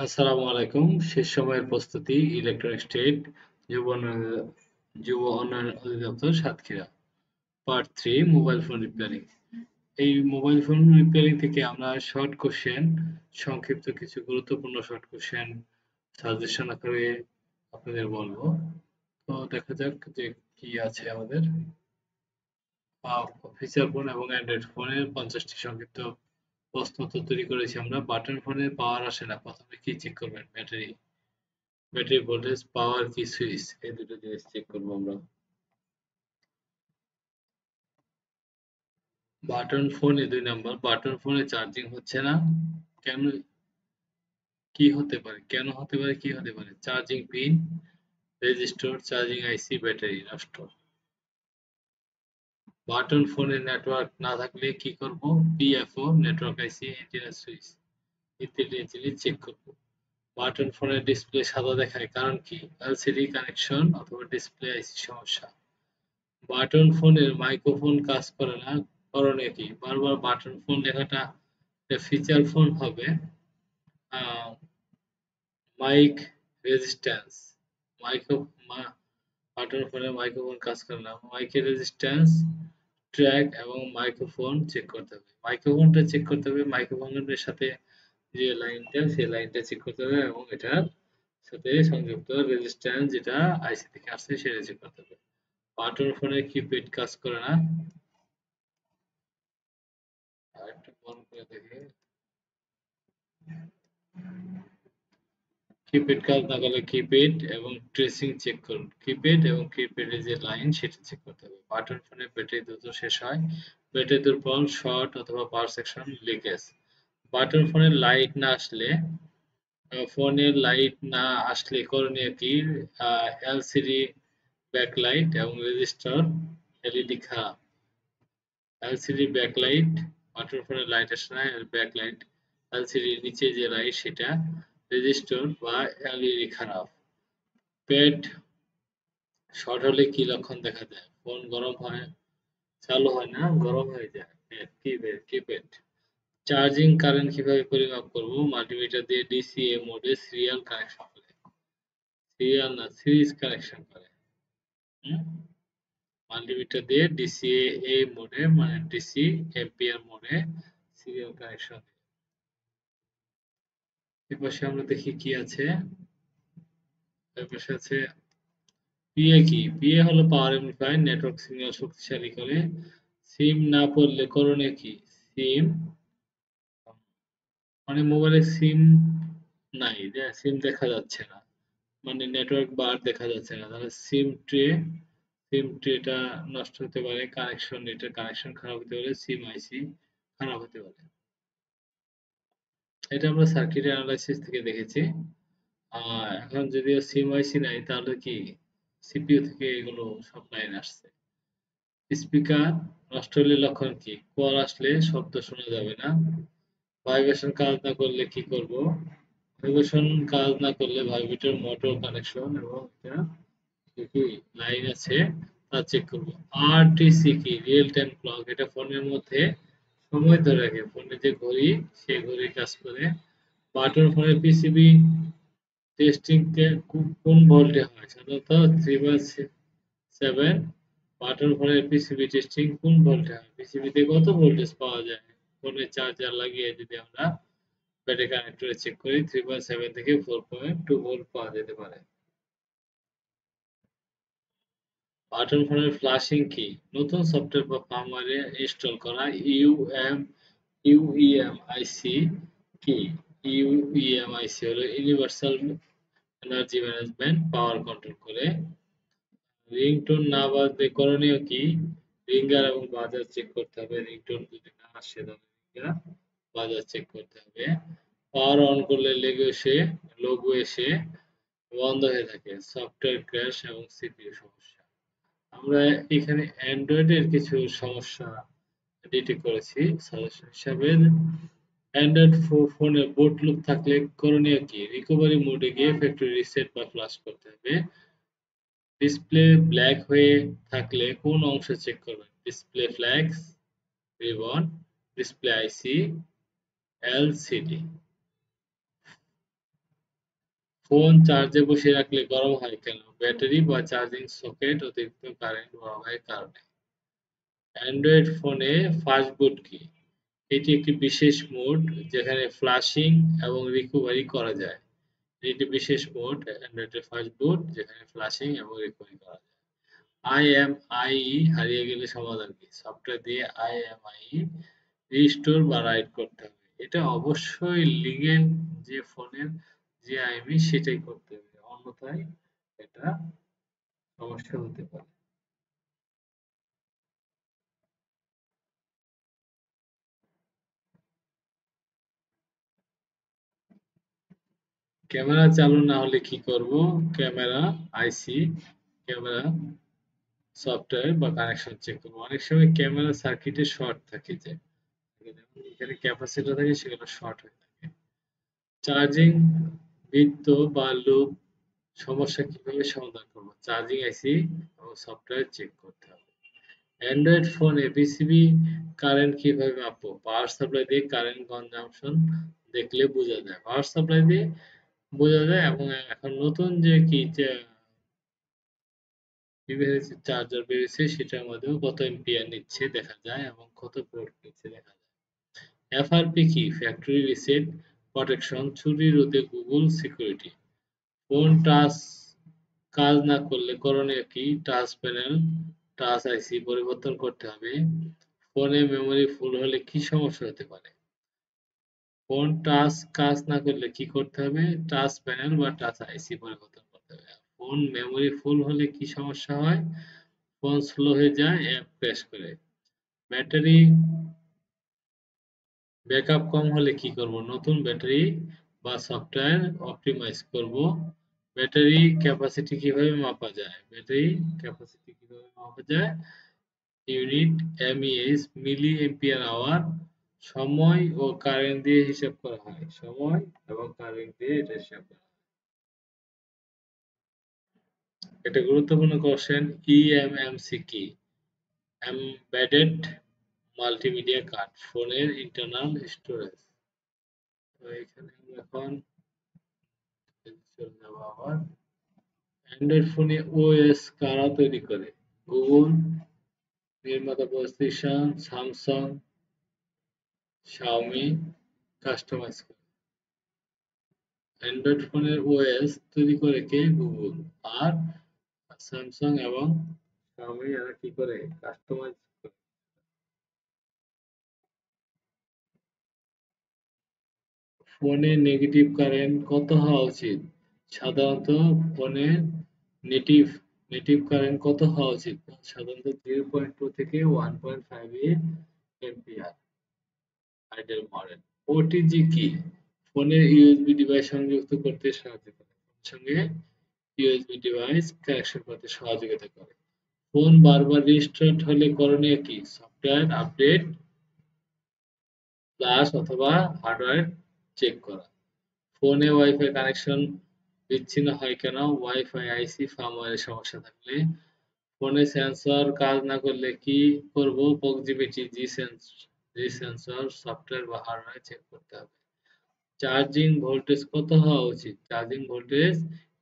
আসসালামু আলাইকুম। শেষ সময়ের প্রস্তুতি, ইলেকট্রনিক স্টেট, যুব উন্নয়ন অধিদপ্তর, Satkhira. Part 3, mobile phone repairing. এই মোবাইল ফোন রিপেয়ারিং থেকে আমরা শর্ট কোশ্চেন, সংক্ষিপ্ত কিছু গুরুত্বপূর্ণ শর্ট কোশ্চেন সাজেশন আকারে আপনাদের বলবো। তো দেখা যাক যে কি আছে আমাদের। ফিচার ফোন এবং অ্যান্ড্রয়েড ফোনের 50টি সংক্ষিপ্ত প্রশ্ন তো তৈরি করেছি আমরা। বাটন ফোনে পাওয়ার আসে না, প্রথমে কি চেক করবেন? ব্যাটারি ভোল্টেজ, পাওয়ার কি সুইচ, এই দুটো জিনিস চেক করবো আমরা। বাটন ফোনে 2 নাম্বার, বাটন ফোনে চার্জিং হচ্ছে না কেন? কি হতে পারে, কেন হতে পারে, কি হতে পারে? চার্জিং পিন, রেজিস্টর, চার্জিং আইসি, ব্যাটারি নষ্ট। বাটন ফোনে নেটওয়ার্ক না থাকলে কি করব? পিএফও, নেটওয়ার্ক আইসি, অ্যান্টেনা সুইচ ইত্যাদি চেক করব। বাটন ফোনের ডিসপ্লে সাদা দেখায় কারণ কি? এলসিডি কানেকশন অথবা ডিসপ্লে আইসি সমস্যা। বাটন ফোনের মাইক্রোফোন কাজ করে না, করণীয় কি? বারবার বাটন ফোন লেখাটা ফিচার ফোন হবে। মাইক রেজিস্ট্যান্স, মাইক্রো বাটন ফোনে মাইক্রোফোন কাজ করে না, মাইকের রেজিস্ট্যান্স, ট্র্যাক এবং মাইক্রোফোন চেক করতে হবে। মাইক্রোফোনটা চেক করতে হবে, মাইক্রোফোনের সাথে যে লাইনটা, সেই লাইনটা চেক করতে হবে এবং এটার সাথে সংযুক্ত রেজিস্ট্যান্স যেটা আইসি থেকে আসছে সেটা চেক করতে হবে। বাটন ফোনের কিপ্যাড কাজ করে না, আরেকটু বড় করে দেখি। কিপ্যাড কাজ না করলে কিপ্যাড এবং ট্রেসিং চেক করুন। কিপ্যাড এবং কিপ্যাডের যে লাইন সেটা চেক করতে হবে। বাটন ফোনে ব্যাটারি দ্রুত শেষ হয়, ব্যাটারি দুর্বল, শর্ট অথবা পাওয়ার সেকশন লিকেজ। বাটন ফোনের লাইট না আসলে, ফোনের লাইট না আসলে করণীয় কি? এলসিডি ব্যাকলাইট এবং রেজিস্টার এলইডি খারাপ। এলসিডি ব্যাকলাইট, বাটন ফোনের লাইট আসে না, ব্যাকলাইট এলসিডির নিচে যে লাইট সেটা, রেজিস্টার বা এলইডি খারাপ। প্যাড শর্ট হলে কি লক্ষণ দেখা যায়? ফোন গরম হয়, চালু হয় না, গরম হয়ে যায়। কিপ্যাড। চার্জিং কারেন্ট কিভাবে পরিমাপ করব? মাল্টিমিটার দিয়ে ডিসিএ মোডে সিরিয়াল কানেকশন করে, সিরিয়াল না সিরিজ কানেকশন করে। হুম? মাল্টিমিটার দিয়ে ডিসিএ মোডে মানে ডিসি এম্পিয়ার মোডে সিরিয়াল কানেকশন। এপাশে আমরা দেখি কি আছে। এপাশে আছে পিএ কি? পিএ হলো পাওয়ার এমপ্লিফায়ার, নেটওয়ার্ক সিগন্যাল শক্তিশালী করে। সিম না পড়লে করণীয় কি? সিম মানে মোবাইলে সিম নাই, যে সিম দেখা যাচ্ছে না, মানে নেটওয়ার্ক বার দেখা যাচ্ছে না, তাহলে সিম ট্রেটা নষ্ট হতে পারে, কানেকশন, এটা কানেকশন খারাপ হতে পারে, সিম আইসি খারাপ হতে পারে। এটা আমরা সার্কিট অ্যানালাইসিস থেকে দেখেছি। এখন যদিও সিম আইসি নাই তাহলে কি সিপিইউ থেকে এগুলো সব লাইন আসছে। স্পিকার নষ্ট হলে লক্ষণ কি? কল আসলে শব্দ শোনা যাবে না। ভাইব্রেশন কাজ না করলে কি করব? ভাইব্রেশন কাজ না করলে ভাইব্রেটর মোটর কানেকশন এবং এটা কি লাইন আছে তা চেক করব। আরটিসি কি? রিয়েল টাইম ক্লক, এটা ফোনের মধ্যে সময় ধরে রাখে, ফোনে যে ঘড়ি সেই ঘড়ি কাজ করে। বাটন ফোনের পিসিবি টেস্টিং কোন ভোল্টে হয়? সাধারণত 3/7। বাটন ফোনের পিসিবি টেস্টিং কোন ভোল্টে হয়? পিসিবিতে কত ভোল্টেজ পাওয়া যায়? ফোনে চার্জার লাগিয়ে যদি আমরা ব্যাটারি কানেক্টরে চেক করি, 3/7 থেকে 4.2 ভোল্ট পাওয়া যেতে পারে। বাটন ফোনের ফ্লাশিং কি? নতুন সফটওয়্যার বা ফার্মওয়্যারে ইনস্টল করা। ইউইএমআইসি কি? ইউইএমআইসি হলো ইউনিভার্সাল এনার্জি ম্যানেজমেন্ট, পাওয়ার কন্ট্রোল করে। রিংটোন না বাজলে করণীয় কি? রিঙ্গার এবং বাজার চেক করতে হবে। রিংটোন যদি না আসে তাহলে রিঙ্গার বাজার চেক করতে হবে। পাওয়ার অন করলে লোগো এসে বন্ধ হয়ে থাকে। সফটওয়্যার ক্র্যাশ এবং সিপিইউ সমস্যা। আমরা এখানে অ্যান্ড্রয়েডের কিছু সমস্যা ডিটেক্ট করেছি সাজেশন হিসাবে। অ্যান্ড্রয়েড ফোনে বুট লুপ থাকলে করণীয় কি? রিকভারি মোডে গিয়ে ফ্যাক্টরি রিসেট বা ফ্লাশ করতে হবে। ডিসপ্লে ব্ল্যাক হয়ে থাকলে কোন অংশ চেক করবেন? ডিসপ্লে ফ্ল্যাক্স, রিবন, ডিসপ্লে আইসি, এলসিডি। ফোন চার্জে বসিয়ে রাখলে গরম হয় কেন? ব্যাটারি বা চার্জিং সকেট অতিরিক্ত কারেন্ট প্রবাহের কারণে। অ্যান্ড্রয়েড ফোনে ফাস্ট বুট কি? এটি একটি বিশেষ মোড যেখানে ফ্লাশিং এবং রিকভারি করা যায়। এটি বিশেষ মোড অ্যান্ড্রয়েডের ফাস্ট বুট যেখানে ফ্লাশিং এবং রিকভারি করা যায়। IMEI হারিয়ে গেলে সমাধান কি? সফটওয়্যার দিয়ে IMEI রিস্টোর বা রাইট করতে হবে। এটা অবশ্যই লিগেল যে ফোনের যে আইএমই সেটাই করতে হবে। অন্যথায় এটা সমস্যা হতে পারে। ক্যামেরা চালু না হলে কি করব? ক্যামেরা আইসি, ক্যামেরা সফটওয়্যার বা কানেকশন চেক করব। অনেক সময় ক্যামেরা সার্কিটে শর্ট থাকে যে এখানে ক্যাপাসিটর থাকে সেগুলো শর্ট হয়ে থাকে। চার্জিং বৃত্ত বা লুপ সমস্যা কিভাবে সমাধান করব? চার্জিং আইসি এবং সফটওয়্যার চেক করতে হবে। অ্যান্ড্রয়েড ফোনে পিসিবি কারেন্ট কিভাবে মাপবো? পাওয়ার সাপ্লাই দিয়ে কারেন্ট কনজাম্পশন দেখলে বোঝা যায়। পাওয়ার সাপ্লাই দিয়ে বোঝা যায় এবং এখন নতুন যে কি চার্জার বেরিয়েছে সেটার মধ্যেও কত এম্পিয়ার নিচ্ছে দেখা যায় এবং কত ভোল্ট নিচ্ছে দেখা যায়। এফআরপি কি? ফ্যাক্টরি রিসেট প্রটেকশন, চুরি রোধে গুগল সিকিউরিটি। ফোন টাচ কাজ না করলে করণীয় কি? টাচ প্যানেল, টাচ আইসি পরিবর্তন করতে হবে। ফোনে মেমোরি ফুল হলে কি সমস্যা হতে পারে? ফোন টাচ কাজ না করলে কি করতে হবে? টাচ প্যানেল বা টাচ আইসি পরিবর্তন করতে হবে। ফোন মেমোরি ফুল হলে কি সমস্যা হয়? ফোন স্লো হয়ে যায়, অ্যাপ ক্র্যাশ করে। ব্যাটারি ব্যাকআপ কম হলে কি করব? নতুন ব্যাটারি বা সফটওয়্যার অপটিমাইজ করব। ব্যাটারি ক্যাপাসিটি কিভাবে মাপা যায়? ব্যাটারি ক্যাপাসিটি কিভাবে মাপা যায়? ইউনিট এমইএইচ মিলি এম্পিয়ার আওয়ার সময় ও কারেন্ট দিয়ে হিসাব করা হয়। সময় এবং কারেন্ট দিয়ে এটা হিসাব করা হয়। এটা গুরুত্বপূর্ণ কোশ্চেন। ইএমএমসি কি? এমবেডেড মাল্টিমিডিয়া কার্ড, ফোনের ইন্টারনাল স্টোরেজ। তো এখানে আমরা এখন চলে যাব আবার। অ্যান্ড্রয়েড ফোনে ওএস কারা তৈরি করে? গুগল, নির্মাতা প্রতিষ্ঠান, স্যামসাং, শাওমি কাস্টমাইজ করে। অ্যান্ড্রয়েড ফোনের ওএস তৈরি করে কে? গুগল। আর স্যামসাং এবং শাওমি এরা কি করে? কাস্টমাইজ করে। ফোনে নেগেটিভ কারেন্ট কত হওয়া উচিত? সাধারণত ফোনে নেটিভ নেটিভ কারেন্ট কত হওয়া উচিত? সাধারণত 0.2 থেকে 1.5 এম্পিয়ার আইডিয়াল মডেল। ওটিজি কি? ফোনের ইউএসবি ডিভাইস সংযুক্ত করতে সাহায্য করে। ফোনের সঙ্গে ইউএসবি ডিভাইস কানেকশন করতে সহযোগিতা করে। ফোন বারবার রিস্টার্ট হলে করণীয় কি? সফটওয়্যার আপডেট ফ্লাশ অথবা হার্ডওয়্যার চেক করা। ফোনে ওয়াইফাই কানেকশন বিচ্ছিন্ন হয় কেন? ওয়াইফাই আইসি ফার্মওয়্যারের সমস্যা থাকলে। ফোনে সেন্সর কাজ না করলে কি করব? প্রক্সিমিটি জি সেন্সর সফটওয়্যার বা হার্ডওয়্যার চেক করতে হবে। চার্জিং ভোল্টেজ কত হওয়া উচিত? চার্জিং ভোল্টেজ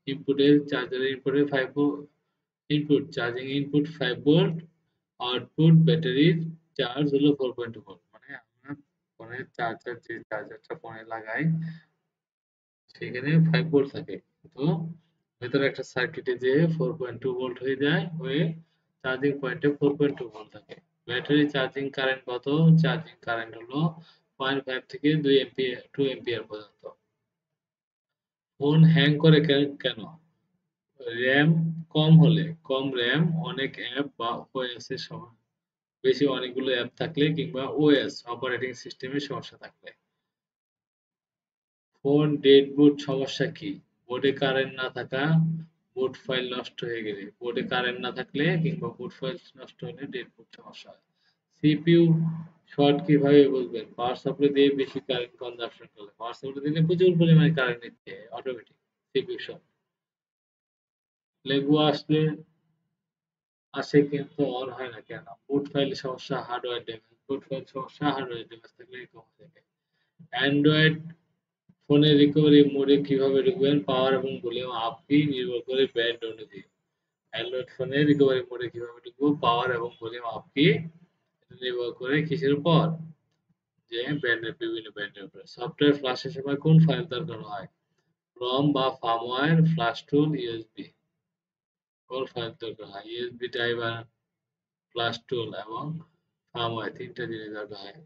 ইনপুটের চার্জারের ইনপুটে 5 input charging input 5 volt, output ব্যাটারির চার্জ হলো 4.2 ভোল্ট। মানে আমরা ফোনের চার্জার যে চার্জারটা ফোনে লাগাই সেখানে 5 ভোল্ট থাকে। তো ভেতরে একটা সার্কিটে যে 4.2 ভোল্ট হয়ে যায় হয়ে চার্জিং পয়েন্টে 4.2 ভোল্ট থাকে। ব্যাটারি চার্জিং কারেন্ট কত? চার্জিং কারেন্ট হলো 0.5 থেকে 2 এম্পিয়ার 2 এম্পিয়ার পর্যন্ত। ফোন হ্যাং করে কেন? র‍্যাম কম হলে, কম র‍্যাম, অনেক অ্যাপ বা ওএস এর সময় বেশি অনেকগুলো অ্যাপ থাকলে কিংবা ওএস অপারেটিং সিস্টেমের সমস্যা থাকলে। ফোন ডেড বুট সমস্যা কি? বোর্ডে কারেন্ট না থাকা, বুট ফাইল নষ্ট হয়ে গেলে। বোর্ডে কারেন্ট না থাকলে কিংবা বুট ফাইল নষ্ট হলে ডেড বুট সমস্যা হয়। সিপিইউ শর্ট কিভাবে বুঝবেন? পাওয়ার সাপ্লাই দিয়ে বেশি কারেন্ট কনজাম্পশন করলে। পাওয়ার সাপ্লাই দিলে প্রচুর পরিমাণে কারেন্ট নিচ্ছে অটোমেটিক সিপিইউ শর্ট। লেগু আসে কিন্তু অন হয় না কেন? বুট ফাইলের সমস্যা, হার্ডওয়্যার ড্যামেজ। বুট ফাইল সমস্যা, হার্ডওয়্যার ড্যামেজ থাকলে এরকম হয়ে থাকে। অ্যান্ড্রয়েড ফোনের রিকভারি মোডে কিভাবে ঢুকবেন? পাওয়ার এবং ভলিউম আপ কি নির্ভর করে ব্যান্ড অনুযায়ী। অ্যান্ড্রয়েড ফোনে রিকভারি মোডে কিভাবে ঢুকবো? পাওয়ার এবং ভলিউম আপ কি নির্ভর করে কিসের উপর? যে ব্যান্ডের বিভিন্ন ব্যান্ডের উপর। সফটওয়্যার ফ্লাশের সময় কোন ফাইল দরকার হয়? রম বা ফার্মওয়্যার, ফ্লাশ টুল, ইউএসবি। কোন ফাইল দরকার হয়? ইউএসবি ড্রাইভার, ফ্লাশ টুল এবং ফার্মওয়্যার, তিনটা জিনিস দরকার হয়।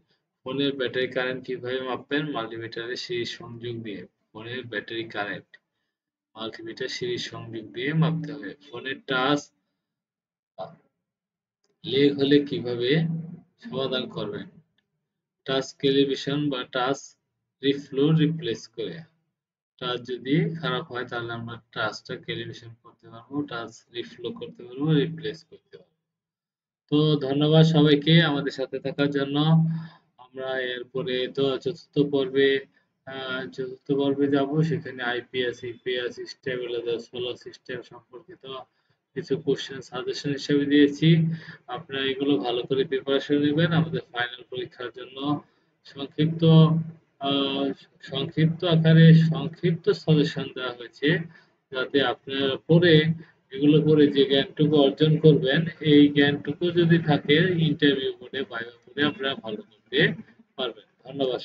ফোনের ব্যাটারি কারেন্ট কিভাবে মাপবেন? মাল্টিমিটারের সিরিজ সংযোগ দিয়ে। ফোনের ব্যাটারি কারেন্ট মাল্টিমিটার সিরিজ সংযোগ দিয়ে মাপতে হবে। ফোনের টাচ লেগ হলে কিভাবে সমাধান করবেন? টাচ ক্যালিব্রেশন বা টাচ রিফ্লো রিপ্লেস করে। টাচ যদি খারাপ হয় তাহলে আমরা টাচটা ক্যালিব্রেশন করতে পারবো, টাচ রিফ্লো করতে পারবো, রিপ্লেস করতে পারবো। তো ধন্যবাদ সবাইকে আমাদের সাথে থাকার জন্য। আমরা এরপরে তো চতুর্থ পর্বে যাব, সেখানে IPS, EPS, stabiliser, solar system সম্পর্কিত কিছু কোশ্চেন সাজেশন হিসেবে দিয়েছি। আপনারা এগুলো ভালো করে প্রিপারেশন নেবেন আমাদের ফাইনাল পরীক্ষার জন্য। সংক্ষিপ্ত আহ, সংক্ষিপ্ত আকারে সংক্ষিপ্ত সাজেশন দেওয়া হয়েছে, যাতে আপনারা পড়ে এগুলো পড়ে যে জ্ঞানটুকু অর্জন করবেন, এই জ্ঞানটুকু যদি থাকে ইন্টারভিউ বোর্ডে ভাইভা বোর্ডে আপনারা ভালো করতে পারবেন। ধন্যবাদ।